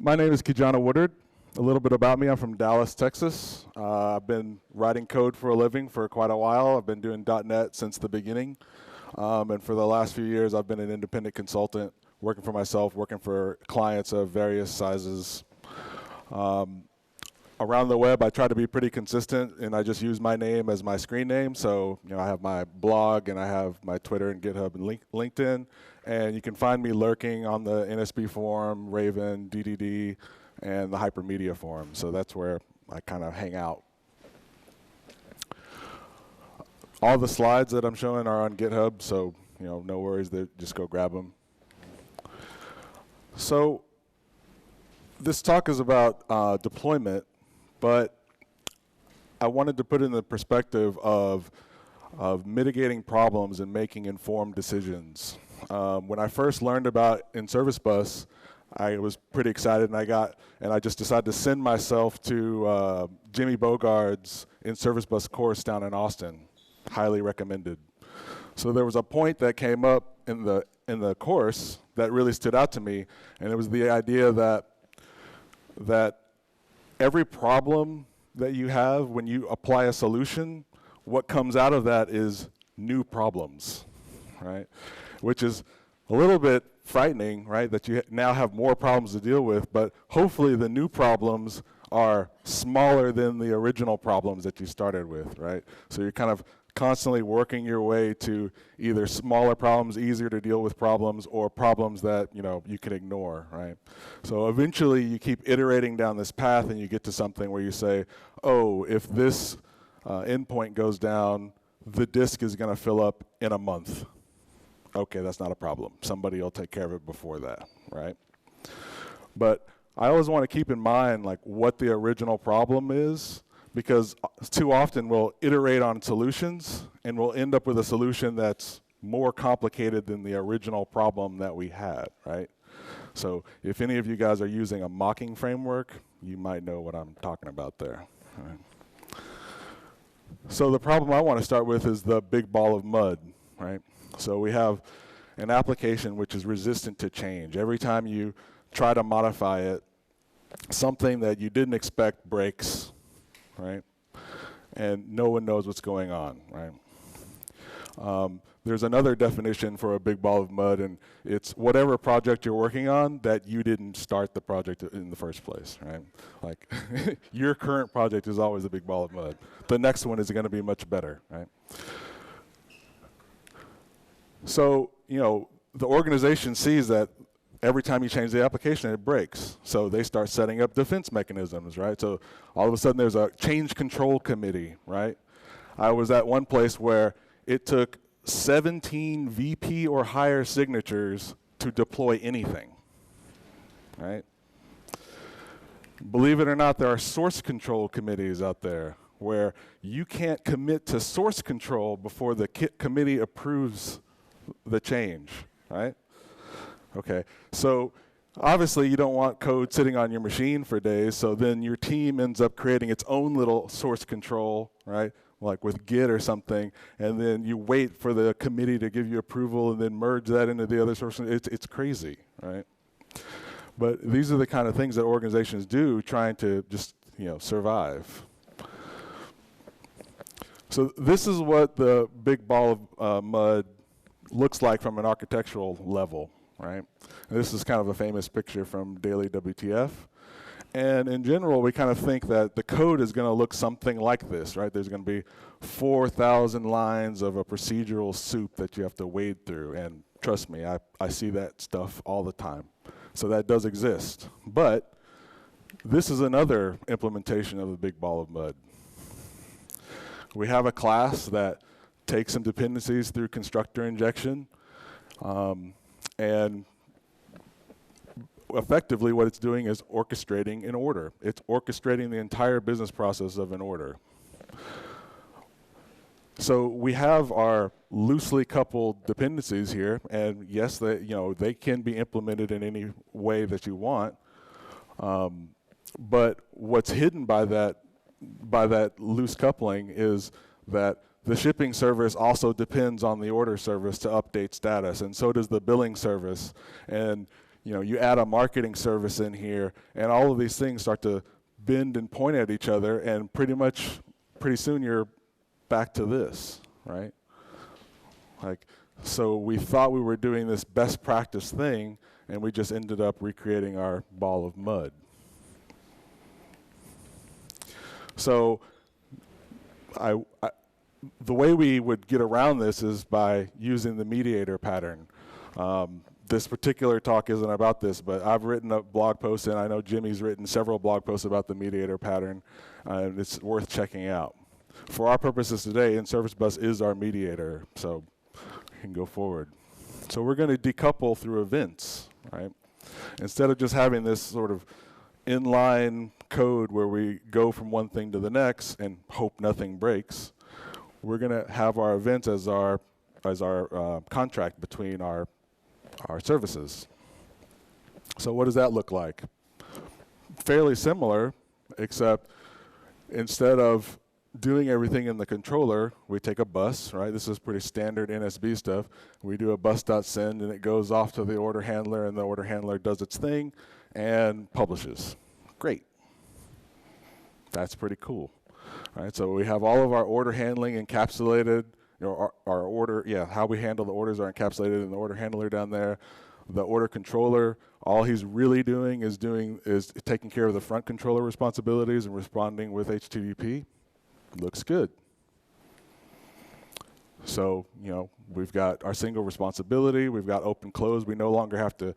My name is Kijana Woodard. A little bit about me, I'm from Dallas, Texas. I've been writing code for a living for quite a while. I've been doing .NET since the beginning. And for the last few years, I've been an independent consultant, working for myself, working for clients of various sizes. Around the web, I try to be pretty consistent, and I just use my name as my screen name. So, I have my blog, and I have my Twitter and GitHub and LinkedIn. And you can find me lurking on the NSB forum, Raven, DDD, and the Hypermedia forum. So that's where I kind of hang out. All the slides that I'm showing are on GitHub, so no worries, just go grab them. So this talk is about deployment, but I wanted to put in the perspective of mitigating problems and making informed decisions. When I first learned about NServiceBus, I was pretty excited, and I just decided to send myself to Jimmy Bogard's NServiceBus course down in Austin. Highly recommended. So there was a point that came up in the course that really stood out to me, and it was the idea that every problem that you have when you apply a solution, what comes out of that is new problems, right? Which is a little bit frightening, right? That you now have more problems to deal with, but hopefully the new problems are smaller than the original problems that you started with, right? So you're kind of constantly working your way to either smaller problems, easier to deal with problems, or problems that you can ignore, right? So eventually you keep iterating down this path and you get to something where you say, oh, if this endpoint goes down, the disk is going to fill up in a month. Okay, that's not a problem. Somebody will take care of it before that, right? But I always want to keep in mind what the original problem is, because too often we'll iterate on solutions and we'll end up with a solution that's more complicated than the original problem that we had, right? So if any of you guys are using a mocking framework, you might know what I'm talking about there. Right? So the problem I want to start with is the big ball of mud, right? So we have an application which is resistant to change. Every time you try to modify it, something that you didn't expect breaks, right? And no one knows what's going on, right? There's another definition for a big ball of mud, and it's whatever project you're working on that you didn't start the project in the first place, right? Like your current project is always a big ball of mud. The next one is going to be much better, right? So, the organization sees that every time you change the application, it breaks. So they start setting up defense mechanisms, right? So all of a sudden there's a change control committee, right? I was at one place where it took 17 VP or higher signatures to deploy anything, right? Believe it or not, there are source control committees out there where you can't commit to source control before the committee approves the change, right? Okay, so obviously you don't want code sitting on your machine for days, so then your team ends up creating its own little source control, right? Like with Git or something, and then you wait for the committee to give you approval and then merge that into the other source. It's crazy, right? But these are the kind of things that organizations do trying to just, survive. So this is what the big ball of mud looks like from an architectural level, right? And this is kind of a famous picture from Daily WTF. And in general, we kind of think that the code is going to look something like this, right? There's going to be 4,000 lines of a procedural soup that you have to wade through. And trust me, I see that stuff all the time. So that does exist. But this is another implementation of the big ball of mud. We have a class that takes some dependencies through constructor injection, and effectively what it's doing is orchestrating an order. It's orchestrating the entire business process of an order. So we have our loosely coupled dependencies here, and yes, they can be implemented in any way that you want, but what's hidden by that loose coupling is that the shipping service also depends on the order service to update status, and so does the billing service. And you add a marketing service in here, and all of these things start to bend and point at each other, and pretty soon you're back to this, right? Like, so we thought we were doing this best practice thing, and we just ended up recreating our ball of mud. So the way we would get around this is by using the mediator pattern. This particular talk isn't about this, but I've written a blog post, and I know Jimmy's written several blog posts about the mediator pattern, and it's worth checking out. For our purposes today, NServiceBus is our mediator, so we can go forward. So we're going to decouple through events, right? Instead of just having this sort of inline code where we go from one thing to the next and hope nothing breaks, we're going to have our events as our contract between our services. So what does that look like? Fairly similar, except instead of doing everything in the controller, we take a bus, right? This is pretty standard NSB stuff. We do a bus.send, and it goes off to the order handler, and the order handler does its thing and publishes. Great. That's pretty cool. All right, so we have all of our order handling encapsulated. Our order, how we handle the orders are encapsulated in the order handler down there. The order controller, all he's really doing is taking care of the front controller responsibilities and responding with HTTP. Looks good. So, we've got our single responsibility, we've got open close. We no longer have to,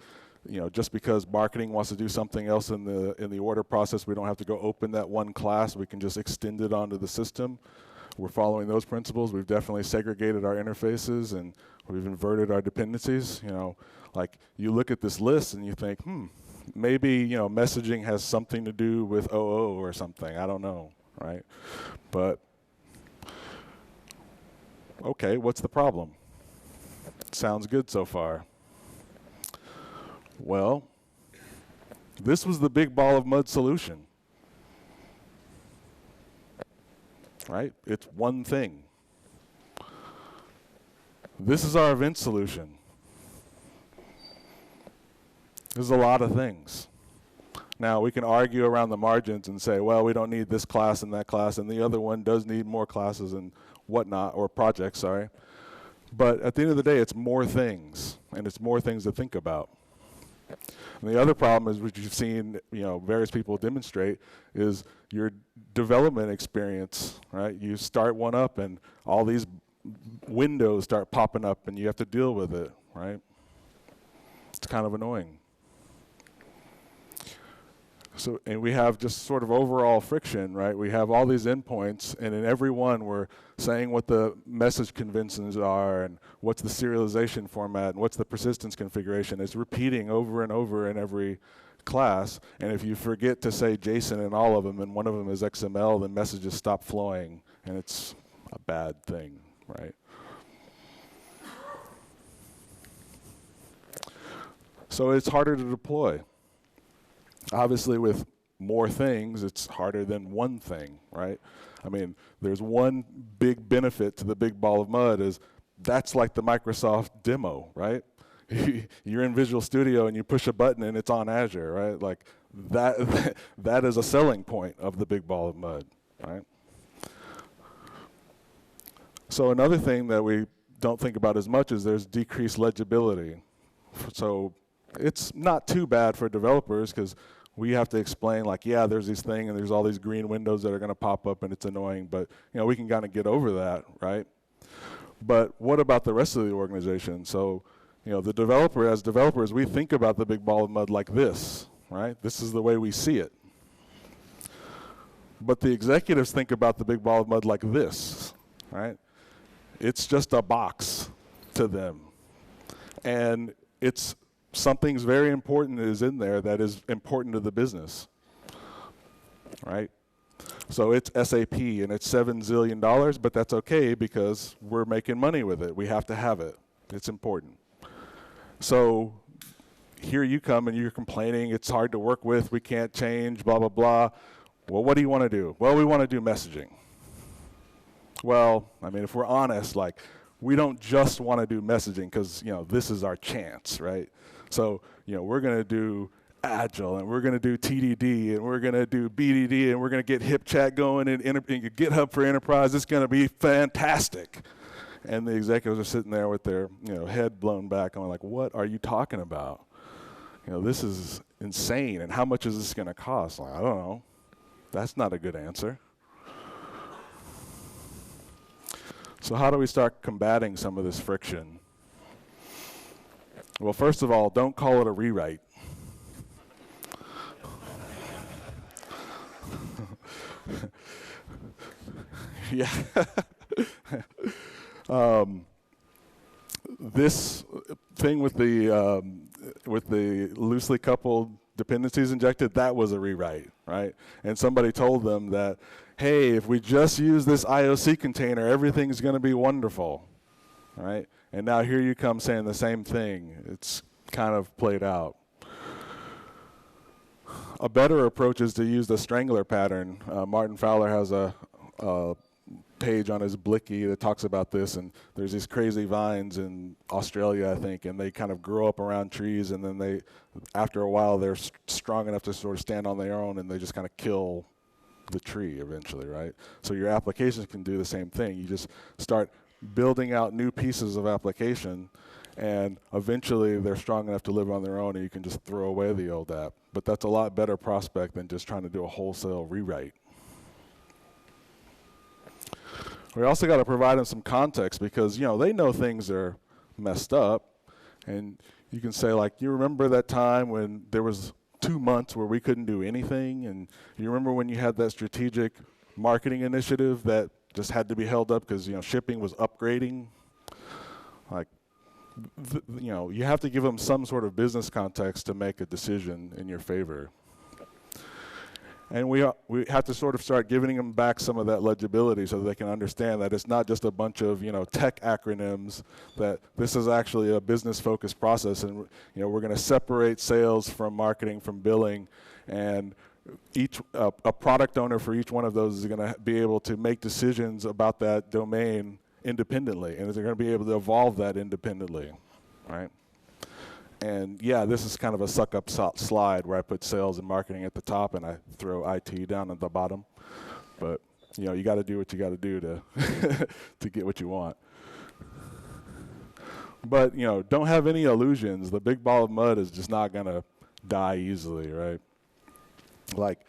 just because marketing wants to do something else in the order process, we don't have to go open that one class. We can just extend it onto the system. We're following those principles. We've definitely segregated our interfaces, and we've inverted our dependencies. Like you look at this list and you think, maybe messaging has something to do with OO or something. I don't know, right? But okay, what's the problem? Sounds good so far. Well, this was the big ball of mud solution. Right? It's one thing. This is our event solution. There's a lot of things. Now, we can argue around the margins and say, well, we don't need this class and that class, and the other one does need more classes and whatnot, or projects, sorry. But at the end of the day, it's more things, and it's more things to think about. And the other problem is, which you've seen, various people demonstrate, is your development experience, right? You start one up, and all these windows start popping up, and you have to deal with it, right? It's kind of annoying. So, and we have just sort of overall friction, right? We have all these endpoints, and in every one we're saying what the message conventions are, and what's the serialization format, and what's the persistence configuration. It's repeating over and over in every class, and if you forget to say JSON in all of them, and one of them is XML, then messages stop flowing, and it's a bad thing, right? So it's harder to deploy. Obviously, with more things, it's harder than one thing, right? I mean, there's one big benefit to the big ball of mud is that's like the Microsoft demo, right? You're in Visual Studio and you push a button and it's on Azure, right? Like that is a selling point of the big ball of mud, right? So another thing that we don't think about as much is there's decreased legibility. So it's not too bad for developers because we have to explain, like, yeah, there's this thing and there's all these green windows that are going to pop up and it's annoying, but we can kind of get over that, right? But what about the rest of the organization? So, the developer, as developers, we think about the big ball of mud like this, right? This is the way we see it. But the executives think about the big ball of mud like this, right? It's just a box to them. And it's something's very important is in there that is important to the business, right? So it's SAP and it's $7 zillion, but that's okay because we're making money with it. We have to have it. It's important. So here you come and you're complaining, it's hard to work with, we can't change, blah, blah, blah. Well, what do you want to do? Well, we want to do messaging. Well, I mean, if we're honest, like, we don't just want to do messaging because, this is our chance, right? So, we're going to do Agile, and we're going to do TDD, and we're going to do BDD, and we're going to get HipChat going and GitHub for Enterprise. It's going to be fantastic. And the executives are sitting there with their head blown back, going like, what are you talking about? This is insane, and how much is this going to cost? Like, I don't know. That's not a good answer. So how do we start combating some of this friction? Well, first of all, don't call it a rewrite. Yeah. This thing with the loosely coupled dependencies injected, that was a rewrite, right? And somebody told them that, hey, if we just use this IOC container, everything's going to be wonderful, right? And now here you come saying the same thing. It's kind of played out. A better approach is to use the strangler pattern. Martin Fowler has a page on his Blicky that talks about this, and there's these crazy vines in Australia, I think, and they kind of grow up around trees, and then after a while, they're strong enough to sort of stand on their own, and they just kind of kill the tree eventually, right? So your applications can do the same thing. You just start building out new pieces of application, and eventually they're strong enough to live on their own, and you can just throw away the old app. But that's a lot better prospect than just trying to do a wholesale rewrite. We also got to provide them some context, because they know things are messed up, and you can say, like, you remember that time when there was 2 months where we couldn't do anything, and you remember when you had that strategic marketing initiative that just had to be held up because shipping was upgrading? Like, you have to give them some sort of business context to make a decision in your favor. And we have to sort of start giving them back some of that legibility so that they can understand that it's not just a bunch of tech acronyms, that this is actually a business-focused process, and we're going to separate sales from marketing from billing, and a product owner for each one of those is going to be able to make decisions about that domain independently, and they're going to be able to evolve that independently, right? And yeah, this is kind of a suck-up slide where I put sales and marketing at the top and I throw IT down at the bottom. But you got to do what you got to do to to get what you want. But don't have any illusions. The big ball of mud is just not going to die easily, right? Like,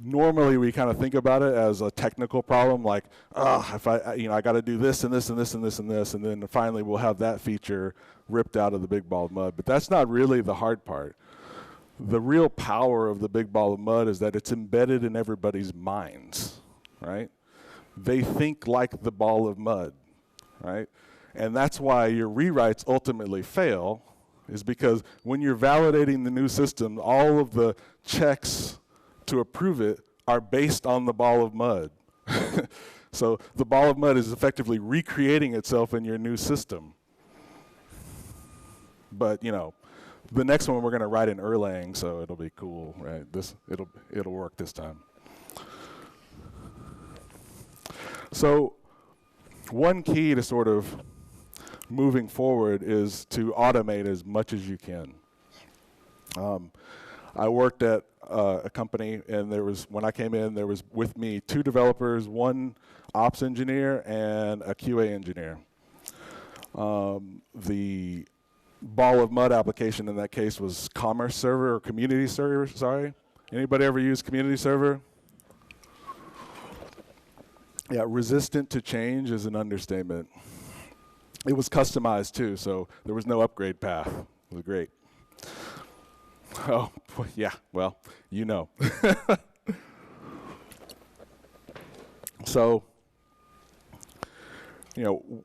normally we kind of think about it as a technical problem, like, if I got to do this and this and this and this and this, and then finally we'll have that feature ripped out of the big ball of mud. But that's not really the hard part. The real power of the big ball of mud is that it's embedded in everybody's minds, right? They think like the ball of mud, right? And that's why your rewrites ultimately fail, is because when you're validating the new system, all of the checks to approve it are based on the ball of mud. So the ball of mud is effectively recreating itself in your new system. But the next one we're going to write in Erlang, so it'll be cool, right? It'll work this time. So one key to sort of moving forward is to automate as much as you can. I worked at a company, and when I came in, there was with me 2 developers, 1 ops engineer, and a QA engineer. The ball of mud application in that case was Commerce Server or Community Server, sorry. Anybody ever use Community Server? Yeah, resistant to change is an understatement. It was customized too, so there was no upgrade path. It was great. Oh, yeah, well, So,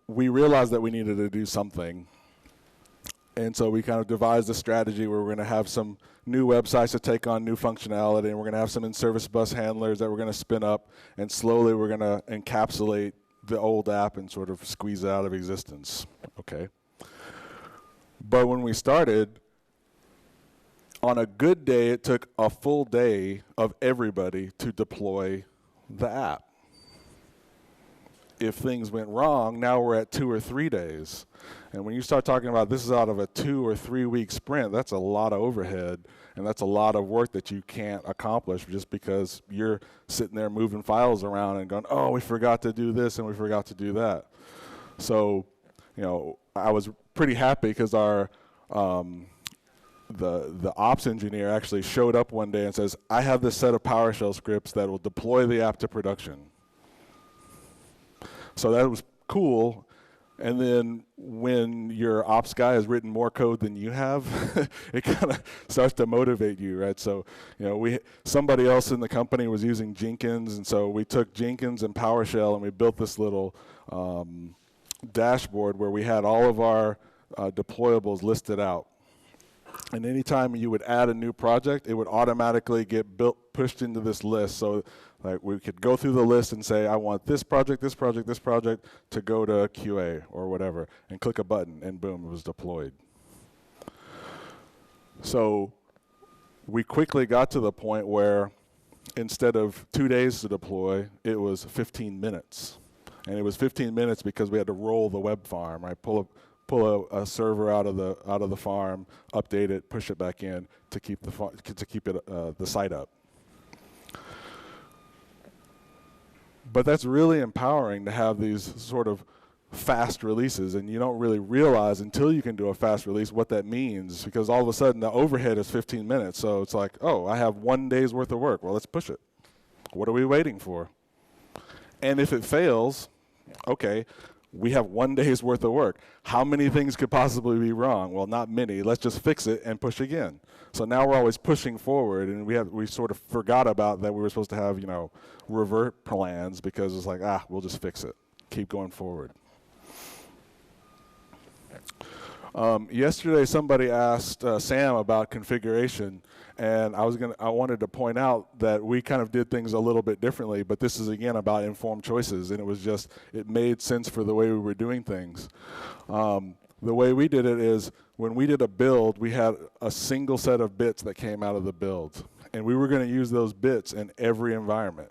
we realized that we needed to do something. And so we kind of devised a strategy where we're going to have some new websites to take on new functionality, and we're going to have some NServiceBus handlers that we're going to spin up, and slowly we're going to encapsulate the old app and sort of squeeze it out of existence. Okay. But when we started, on a good day, it took a full day of everybody to deploy the app. if things went wrong, now we're at 2 or 3 days. And when you start talking about this is out of a 2 or 3 week sprint, that's a lot of overhead, and that's a lot of work that you can't accomplish just because you're sitting there moving files around and going, oh, we forgot to do this and we forgot to do that. So, you know, I was pretty happy because our the ops engineer actually showed up one day and says, I have this set of PowerShell scripts that will deploy the app to production. So that was cool. And then when your ops guy has written more code than you have, it kind of starts to motivate you, right? So, you know, somebody else in the company was using Jenkins, and so we took Jenkins and PowerShell and we built this little dashboard where we had all of our deployables listed out. And anytime you would add a new project, it would automatically get pushed into this list. So like we could go through the list and say, I want this project, this project, this project to go to QA or whatever, and click a button, and boom, it was deployed. So we quickly got to the point where instead of 2 days to deploy, it was 15 minutes. And it was 15 minutes because we had to roll the web farm, right? Pull a server out of the farm, update it, push it back in to keep the site up. But that's really empowering to have these sort of fast releases, and you don't really realize until you can do a fast release what that means, because all of a sudden the overhead is 15 minutes. So it's like, oh, I have 1 day's worth of work. Well, let's push it. What are we waiting for? And if it fails, okay, we have 1 day's worth of work. How many things could possibly be wrong? Well, not many. Let's just fix it and push again. So now we're always pushing forward, and we sort of forgot about that we were supposed to have, you know, revert plans, because it's like, we'll just fix it. Keep going forward. Yesterday, somebody asked Sam about configuration, and I wanted to point out that we kind of did things a little bit differently, but this is again about informed choices, and it made sense for the way we were doing things. The way we did it is when we did a build, we had a single set of bits that came out of the build, and we were going to use those bits in every environment.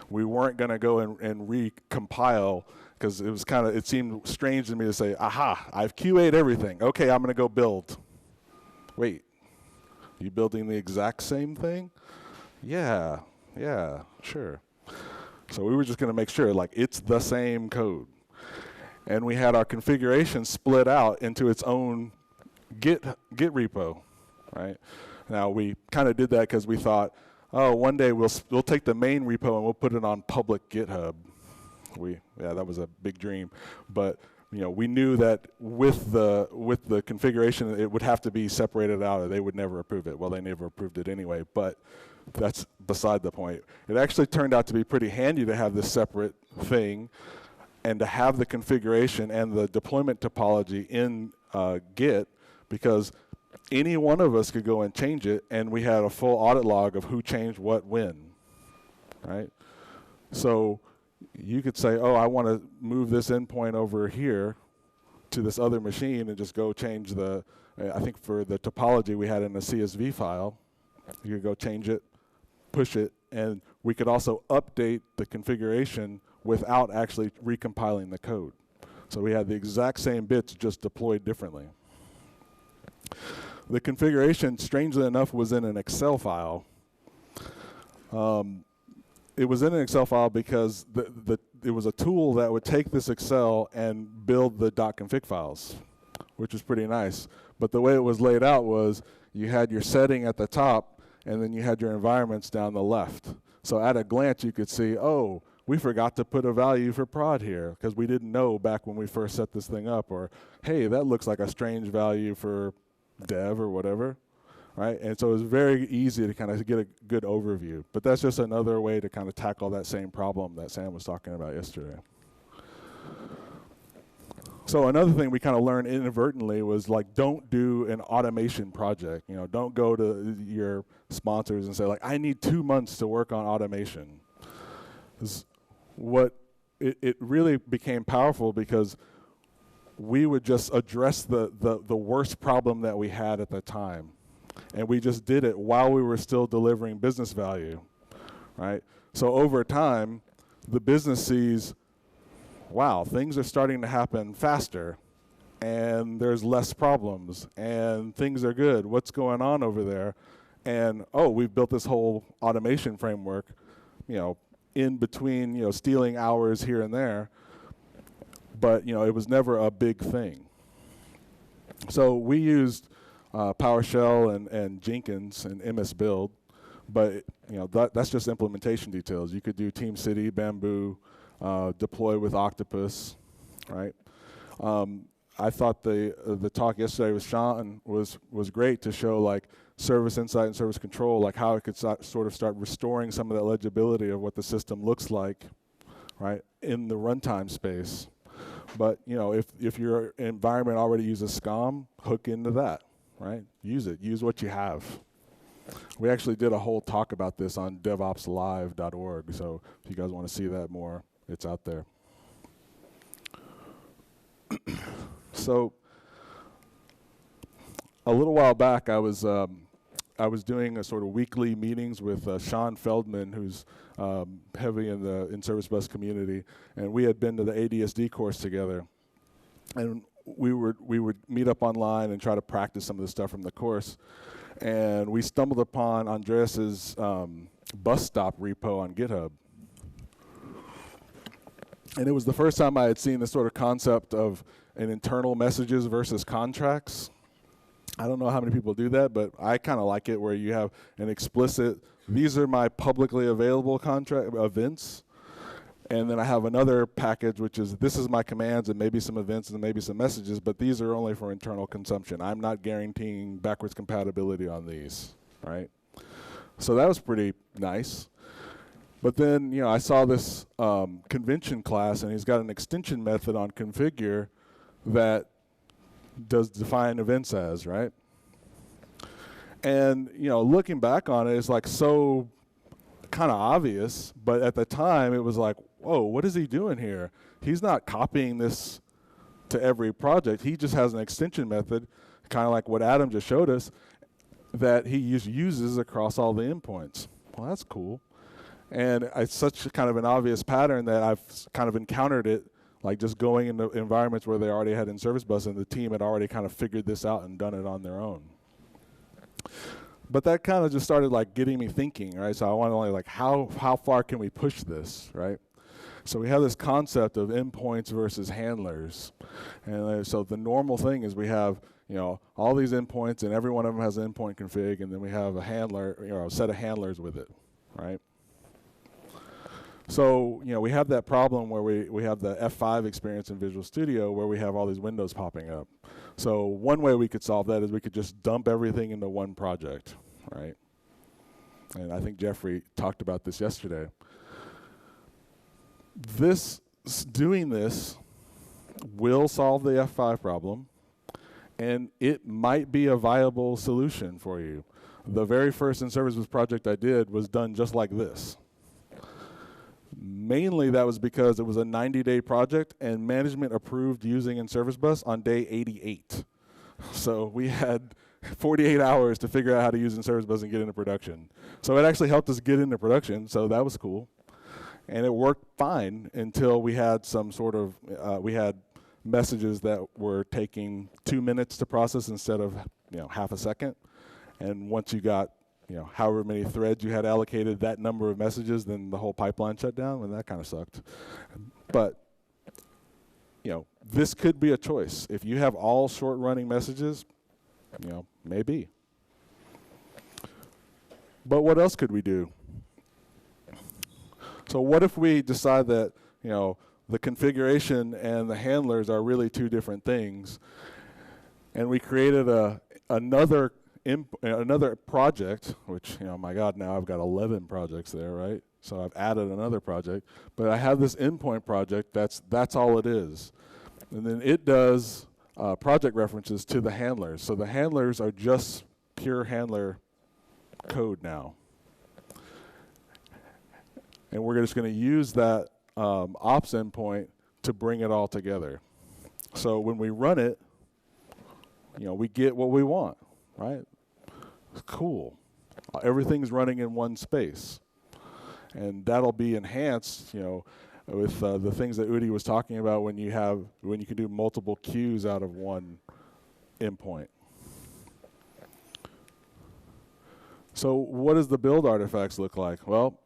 We weren't going to go and recompile, because it seemed strange to me to say, aha, I've QA'd everything. Okay, I'm going to go build. Wait, you building the exact same thing? Yeah, sure. So we were just going to make sure, like, it's the same code. And we had our configuration split out into its own Git repo, right? Now, we kind of did that because we thought, oh, one day we'll take the main repo and we'll put it on public GitHub. That was a big dream, but you know, we knew that with the configuration, it would have to be separated out, or they would never approve it. Well, they never approved it anyway, but that's beside the point. It actually turned out to be pretty handy to have this separate thing, and to have the configuration and the deployment topology in Git, because any one of us could go and change it, and we had a full audit log of who changed what when, right? So you could say, oh, I want to move this endpoint over here to this other machine and just go change I think for the topology we had in a CSV file. You could go change it, push it, and we could also update the configuration without actually recompiling the code. So we had the exact same bits, just deployed differently. The configuration, strangely enough, was in an Excel file. It was in an Excel file because it was a tool that would take this Excel and build the .config files, which was pretty nice. But the way it was laid out was you had your setting at the top, and then you had your environments down the left. So at a glance, you could see, oh, we forgot to put a value for prod here because we didn't know back when we first set this thing up. Or, hey, that looks like a strange value for dev or whatever. Right? And so it was very easy to kind of get a good overview. But that's just another way to kind of tackle that same problem that Sam was talking about yesterday. So another thing we kind of learned inadvertently was, like, don't do an automation project. You know, don't go to your sponsors and say, like, I need 2 months to work on automation. It really became powerful because we would just address the worst problem that we had at the time. And we just did it while we were still delivering business value, right? So over time, the business sees, wow, things are starting to happen faster, and there's less problems, and things are good. What's going on over there? And oh, we've built this whole automation framework, in between, stealing hours here and there, but it was never a big thing. So we used PowerShell and Jenkins and MS Build, but that's just implementation details. You could do TeamCity, Bamboo, deploy with Octopus, right? I thought the talk yesterday with Sean was great to show like service insight and service control, like how it could sort of start restoring some of that legibility of what the system looks like, right, in the runtime space. But if your environment already uses SCOM, hook into that, right? Use it. Use what you have. We actually did a whole talk about this on DevOpsLive.org. So if you guys want to see that more, it's out there. So a little while back, I was doing a sort of weekly meetings with Sean Feldman, who's heavy in the NServiceBus community, and we had been to the ADSD course together, and we would meet up online and try to practice some of the stuff from the course, and we stumbled upon Andreas's bus stop repo on GitHub, and it was the first time I had seen this sort of concept of an internal messages versus contracts. I don't know how many people do that, but I kind of like it where you have an explicit, these are my publicly available contract events, and then I have another package which is, this is my commands and maybe some events and maybe some messages, but these are only for internal consumption. I'm not guaranteeing backwards compatibility on these, right? So that was pretty nice. But then, I saw this convention class, and he's got an extension method on configure that does define events as, right? And, looking back on it, it's like so kind of obvious, but at the time it was like, whoa, what is he doing here? He's not copying this to every project. He just has an extension method, kind of like what Adam just showed us, that he uses across all the endpoints. Well, that's cool. And it's such kind of an obvious pattern that I've kind of encountered it, like just going into environments where they already had NServiceBus and the team had already kind of figured this out and done it on their own. But that kind of just started like getting me thinking, right? So I want to like, how far can we push this, right? So we have this concept of endpoints versus handlers. And so the normal thing is we have, all these endpoints and every one of them has an endpoint config, and then we have a handler, a set of handlers with it, right? So, we have that problem where we have the F5 experience in Visual Studio where we have all these windows popping up. So one way we could solve that is we could just dump everything into one project, right? And I think Jeffrey talked about this yesterday. Doing this will solve the F5 problem, and it might be a viable solution for you. The very first NServiceBus project I did was done just like this. Mainly that was because it was a 90-day project and management approved using NServiceBus on day 88. So we had 48 hours to figure out how to use NServiceBus and get into production. So it actually helped us get into production, so that was cool. And it worked fine until we had some sort of, we had messages that were taking 2 minutes to process instead of half a second. And once you got however many threads you had allocated that number of messages, then the whole pipeline shut down, and that kind of sucked. But, this could be a choice. If you have all short-running messages, maybe. But what else could we do? So what if we decide that, the configuration and the handlers are really two different things, and we created another project, which, my God, now I've got 11 projects there, right? So I've added another project, but I have this endpoint project, that's all it is. And then it does project references to the handlers. So the handlers are just pure handler code now. And we're just going to use that ops endpoint to bring it all together. So when we run it, we get what we want, right? Cool. Everything's running in one space. And that'll be enhanced, with the things that Udi was talking about when you can do multiple queues out of one endpoint. So what does the build artifacts look like? Well,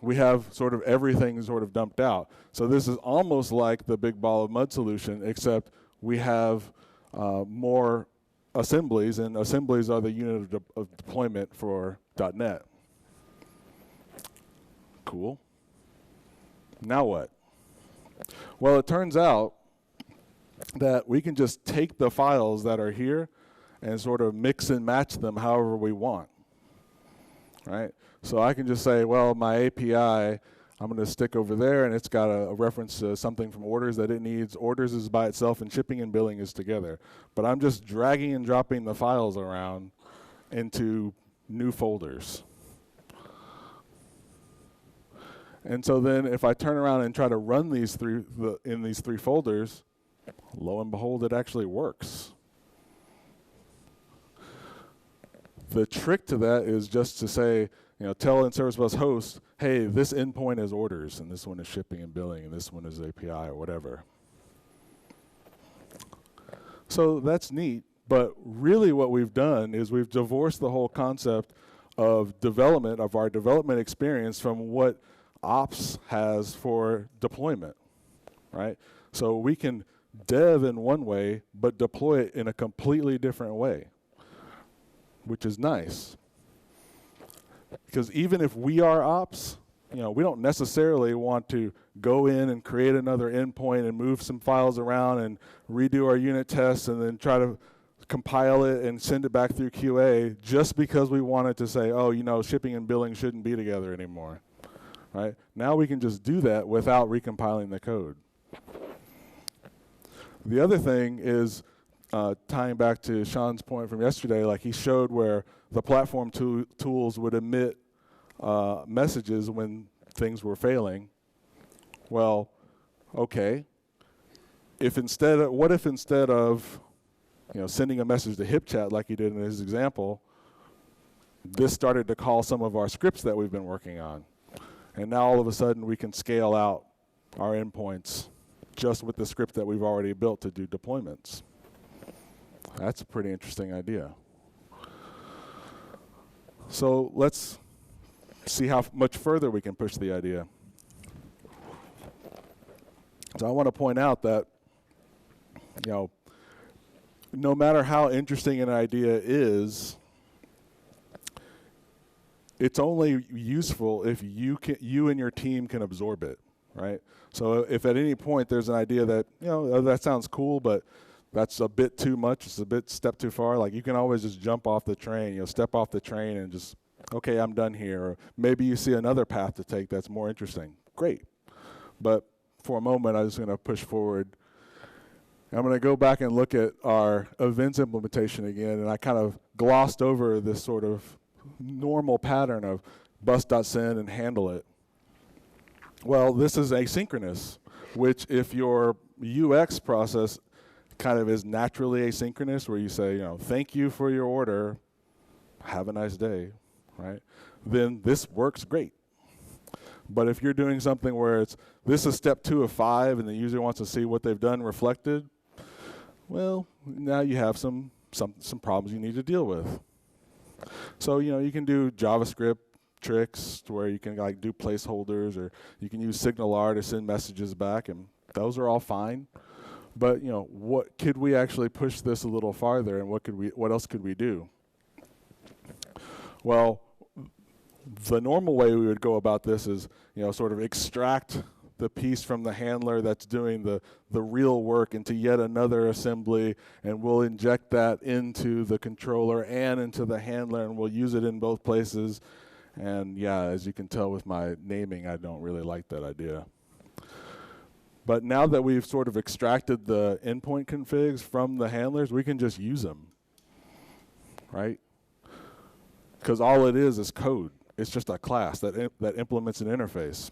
we have sort of everything sort of dumped out. So this is almost like the big ball of mud solution, except we have more assemblies, and assemblies are the unit of deployment for .NET. Cool. Now what? Well, it turns out that we can just take the files that are here and sort of mix and match them however we want, right? So I can just say, well, my API, I'm going to stick over there, and it's got a reference to something from orders that it needs. Orders is by itself, and shipping and billing is together. But I'm just dragging and dropping the files around into new folders. And so then if I turn around and try to run these in these three folders, lo and behold, it actually works. The trick to that is just to say, tell NServiceBus host, hey, this endpoint is orders, and this one is shipping and billing, and this one is API or whatever. So that's neat, but really what we've done is we've divorced the whole concept of development, of our development experience, from what ops has for deployment, right? So we can dev in one way, but deploy it in a completely different way, which is nice. Because even if we are ops, we don't necessarily want to go in and create another endpoint and move some files around and redo our unit tests and then try to compile it and send it back through QA just because we wanted to say, oh, shipping and billing shouldn't be together anymore, right? Now we can just do that without recompiling the code. The other thing is, tying back to Sean's point from yesterday, like he showed where the platform tools would emit messages when things were failing. Well, okay. What if instead of sending a message to HipChat like he did in his example, this started to call some of our scripts that we've been working on. And now all of a sudden we can scale out our endpoints just with the script that we've already built to do deployments. That's a pretty interesting idea. So let's see how much further we can push the idea. So I want to point out that, no matter how interesting an idea is, it's only useful if you and your team can absorb it, right? So if at any point there's an idea that, that sounds cool, but that's a bit too much, it's a bit step too far, like you can always just jump off the train, step off the train and just, okay, I'm done here. Or maybe you see another path to take that's more interesting. Great. But for a moment, I'm just going to push forward. I'm going to go back and look at our events implementation again, and I kind of glossed over this sort of normal pattern of bus.send and handle it. Well, this is asynchronous, which if your UX process kind of is naturally asynchronous, where you say, thank you for your order, have a nice day, right? Then this works great. But if you're doing something where this is step 2 of 5 and the user wants to see what they've done reflected, well, now you have some problems you need to deal with. So, you can do JavaScript tricks to where you can do placeholders, or you can use SignalR to send messages back, and those are all fine. But what could we actually push this a little farther, and what else could we do? Well, the normal way we would go about this is, sort of extract the piece from the handler that's doing the real work into yet another assembly, and we'll inject that into the controller and into the handler, and we'll use it in both places. And yeah, as you can tell with my naming, I don't really like that idea. But now that we've sort of extracted the endpoint configs from the handlers, we can just use them, right? Because all it is code. It's just a class that implements an interface.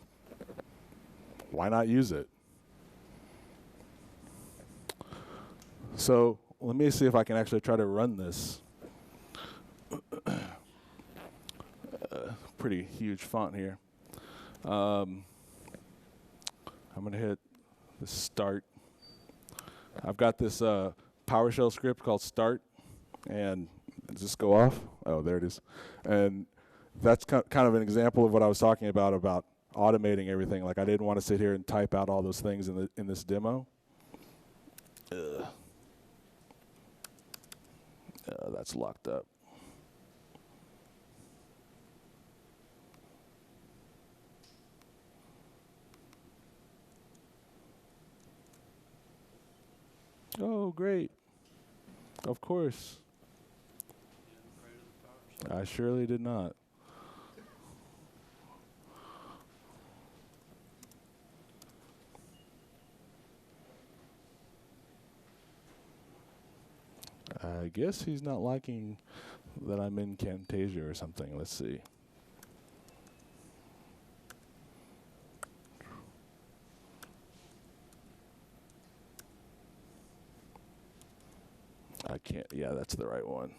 Why not use it? So let me see if I can actually try to run this. Pretty huge font here. I'm going to hit the start. I've got this PowerShell script called start, and does this go off? Oh, there it is. And that's kind of an example of what I was talking about automating everything. Like I didn't want to sit here and type out all those things in this demo. That's locked up. Oh, great. Of course. I surely did not. I guess he's not liking that I'm in Camtasia or something. Let's see. I can't, yeah, that's the right one.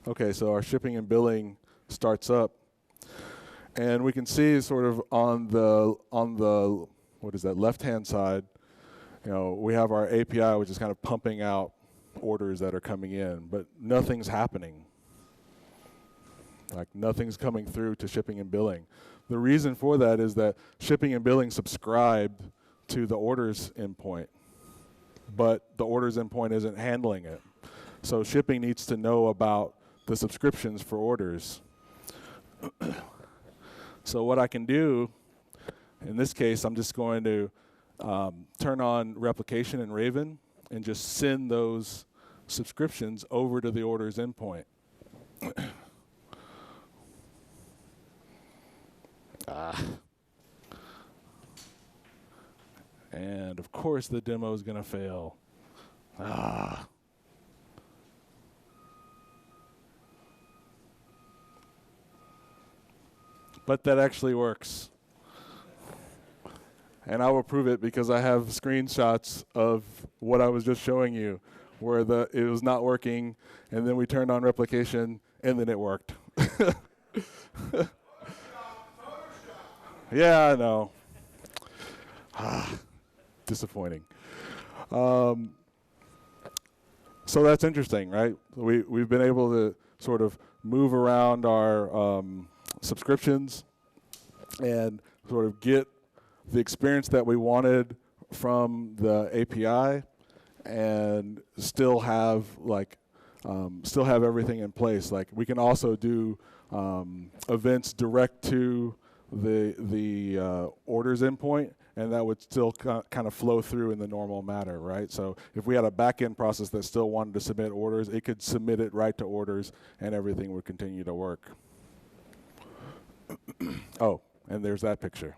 Okay, so our shipping and billing starts up, and we can see sort of on the what is that, left-hand side, you know, we have our API, which is kind of pumping out orders that are coming in, but nothing's happening. Like nothing's coming through to shipping and billing. The reason for that is that shipping and billing subscribed to the orders endpoint, but the orders endpoint isn't handling it. So shipping needs to know about the subscriptions for orders. So what I can do, in this case, I'm just going to turn on replication in Raven and just send those subscriptions over to the orders endpoint. And of course the demo is going to fail. But that actually works. And I will prove it because I have screenshots of what I was just showing you, where it was not working, and then we turned on replication, and then it worked. Yeah, I know. Disappointing. So that's interesting, right? We've been able to sort of move around our subscriptions and sort of get the experience that we wanted from the API, and still have everything in place. Like we can also do events direct to the orders endpoint, and that would still kind of flow through in the normal manner, right? So if we had a back-end process that still wanted to submit orders, it could submit it right to orders, and everything would continue to work. Oh, and there's that picture.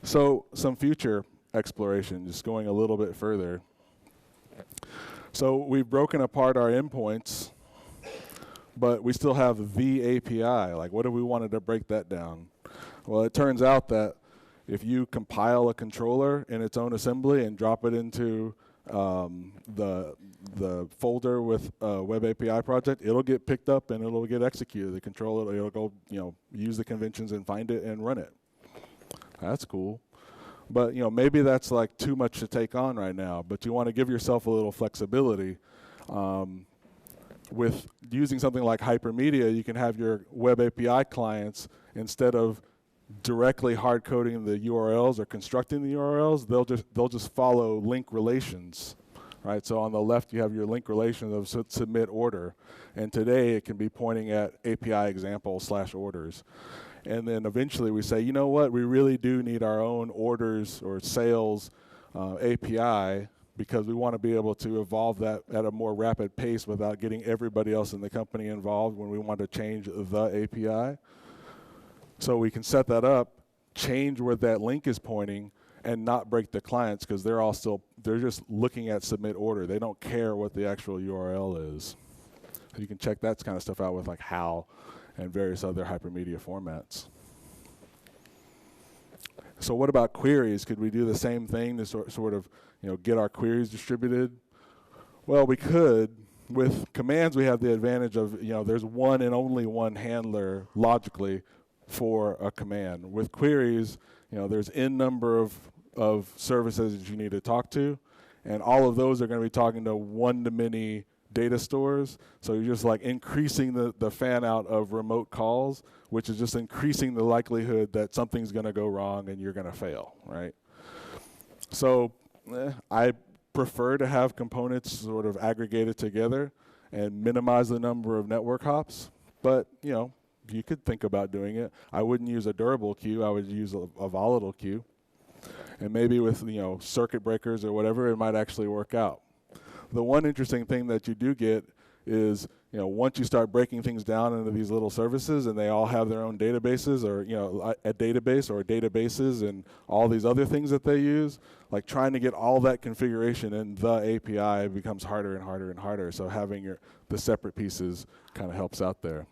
So some future exploration, just going a little bit further. So we've broken apart our endpoints, but we still have the API. Like, what if we wanted to break that down? Well, it turns out that if you compile a controller in its own assembly and drop it into the folder with Web API project, it'll get picked up and it'll get executed. The controller, it'll go, use the conventions and find it and run it. That's cool. But maybe that's like too much to take on right now, but you want to give yourself a little flexibility. With using something like Hypermedia, you can have your Web API clients, instead of directly hard coding the URLs or constructing the URLs, they'll just follow link relations, right? So on the left you have your link relations of submit order, and today it can be pointing at API example /orders. And then eventually we say, you know what, we really do need our own orders or sales API, because we want to be able to evolve that at a more rapid pace without getting everybody else in the company involved when we want to change the API. So we can set that up, change where that link is pointing, and not break the clients, because they're just looking at submit order. They don't care what the actual URL is. So you can check that kind of stuff out with like HAL and various other hypermedia formats. So what about queries? Could we do the same thing to sort of get our queries distributed? Well, we could. With commands, we have the advantage of there's one and only one handler logically for a command. With queries, there's n number of services that you need to talk to, and all of those are going to be talking to one-to-many data stores. So you're just like increasing the fan out of remote calls, which is just increasing the likelihood that something's going to go wrong and you're going to fail, right? So I prefer to have components sort of aggregated together and minimize the number of network hops, but you could think about doing it. I wouldn't use a durable queue, I would use a volatile queue. And maybe with circuit breakers or whatever, it might actually work out. The one interesting thing that you do get is once you start breaking things down into these little services and they all have their own databases, or a database or databases and all these other things that they use, like trying to get all that configuration in the API becomes harder and harder and harder. So having the separate pieces kind of helps out there.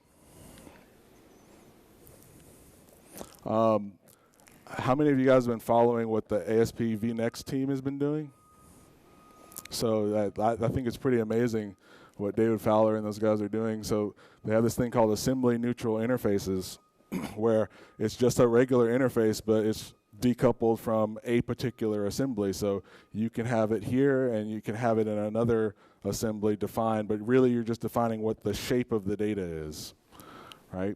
How many of you guys have been following what the ASP vNext team has been doing? So I think it's pretty amazing what David Fowler and those guys are doing. So they have this thing called assembly neutral interfaces, where it's just a regular interface, but it's decoupled from a particular assembly. So you can have it here and you can have it in another assembly defined, but really you're just defining what the shape of the data is, right?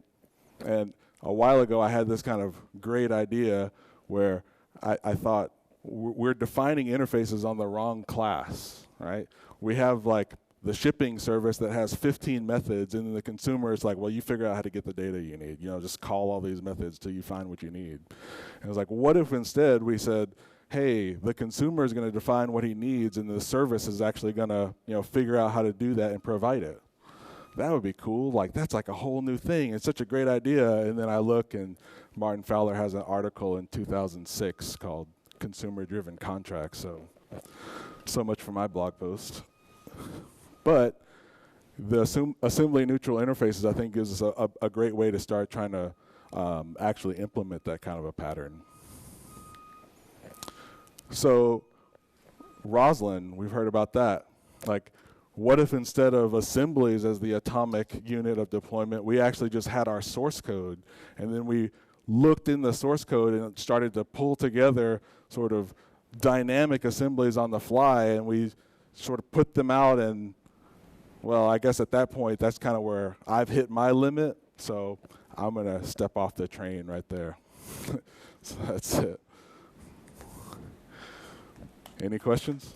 And a while ago I had this kind of great idea where I thought, we're defining interfaces on the wrong class, right? We have like the shipping service that has 15 methods, and then the consumer is like, well, you figure out how to get the data you need. Just call all these methods till you find what you need. And it was like, what if instead we said, hey, the consumer is going to define what he needs, and the service is actually going to figure out how to do that and provide it. That would be cool. Like, that's like a whole new thing. It's such a great idea. And then I look, and Martin Fowler has an article in 2006 called Consumer-Driven Contracts. So much for my blog post. But the assembly neutral interfaces, I think, gives us a great way to start trying to actually implement that kind of a pattern. So Roslyn, we've heard about that. Like, what if instead of assemblies as the atomic unit of deployment, we actually just had our source code, and then we looked in the source code and started to pull together sort of dynamic assemblies on the fly, and we sort of put them out, and well, I guess at that point, that's kind of where I've hit my limit, so I'm going to step off the train right there. So that's it. Any questions?